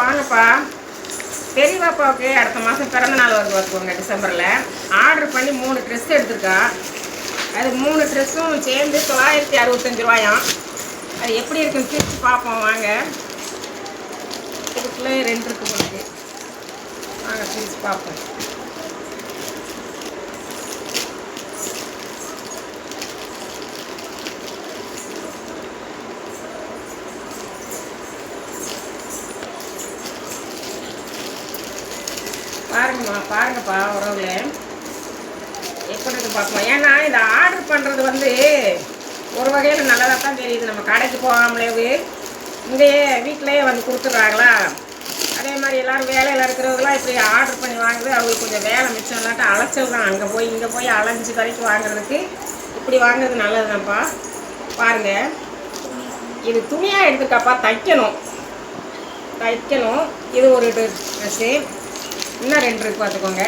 வாங்கப்பா. பெரிய பாப்பாவுக்கு அடுத்த மாதம் பிறந்த நாள் வருது பார்த்துக்கோங்க, டிசம்பரில். ஆர்டர் பண்ணி 3 ட்ரெஸ் எடுத்துருக்கா. அது 3 ட்ரெஸ்ஸும் சேர்ந்து 965 ரூபாயாம். அது எப்படி இருக்குன்னு பிரித்து பார்ப்போம் வாங்க. இதுக்குள்ளே 2 இருக்கு உங்களுக்கு. வாங்க பிரித்து பார்ப்போம். பாருங்கப்பா உறவுல எப்படி இருக்கு பார்ப்போம். ஏன்னா இந்த ஆர்டர் பண்ணுறது வந்து ஒரு வகையில் நல்லதாக தான் தெரியுது. நம்ம கடைக்கு போகாமலேயே இங்கேயே வீட்டிலையே வந்து கொடுத்துட்றாங்களா. அதே மாதிரி எல்லோரும் வேலையில் இருக்கிறவங்களாம் இப்படி ஆர்டர் பண்ணி வாங்குது. அவங்களுக்கு கொஞ்சம் வேலை மிச்சம் இல்லாட்ட அலைச்சல் தான். அங்கே போய் இங்கே போய் அலைஞ்சு வரைக்கும் வாங்குறதுக்கு இப்படி வாங்குறது நல்லது தான்ப்பா. பாருங்கள், இது துணியாக எடுத்துருக்காப்பா. தைக்கணும். இது ஒரு ட்ரெஸ்ஸு. இன்னும் 2 இருக்குது பார்த்துக்கோங்க.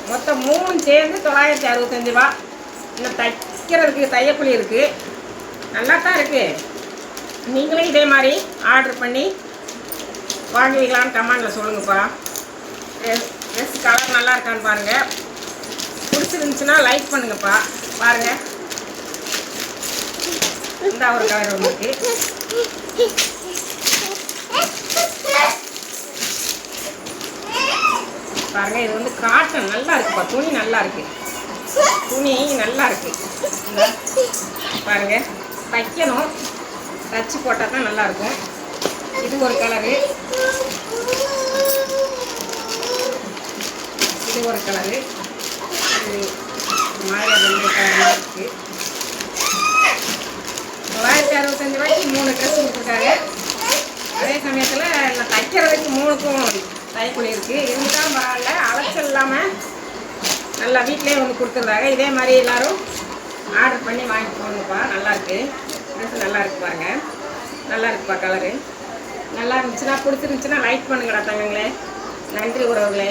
மொத்தம் 3 சேர்ந்து 965 ரூபா. இன்னும் தைக்கிறதுக்கு தையக்கூலி இருக்குது. நல்லா தான் இருக்குது. நீங்களும் இதே மாதிரி ஆர்டர் பண்ணி வாங்குவீங்களான்னு கமெண்டில் சொல்லுங்கப்பா. ட்ரெஸ் கலர் நல்லா இருக்கான்னு பாருங்கள். பிடிச்சிருந்துச்சுன்னா லைக் பண்ணுங்கப்பா. பாருங்கள், இந்த ஒரு கலர் உங்களுக்கு. பாருங்கள், இது வந்து காட்டன் நல்லா இருக்குப்பா. துணி நல்லா இருக்குது. இந்த பாருங்கள், தைக்கணும். தச்சு போட்டால் தான் நல்லாயிருக்கும். இது ஒரு கலரு. இது ஒரு கலரு. இது மாதிரி 2 கலர் இருக்குது. 965 ரூபாய்க்கு 3 ட்ரெஸ் கொடுத்துருக்காங்க. அதே சமயத்தில் நான் தைக்கிறதுக்கு 3க்கும் தைக்கூலி இருக்குது. இருந்தாலும் பரவாயில்ல, அலைச்சல் இல்லாமல் நல்லா வீட்டிலே வந்து கொடுத்துட்றாங்க. இதே மாதிரி எல்லோரும் ஆர்டர் பண்ணி வாங்கி போகணுப்பா. நல்லாயிருக்கு ட்ரெஸ். நல்லா இருக்குது பாருங்கள். நல்லா இருக்குப்பா கலரு. நல்லா இருந்துச்சுன்னா பிடிச்சிருந்துச்சுன்னா லைக் பண்ணுங்கடா தங்கங்களே. நன்றி உறவுகளே.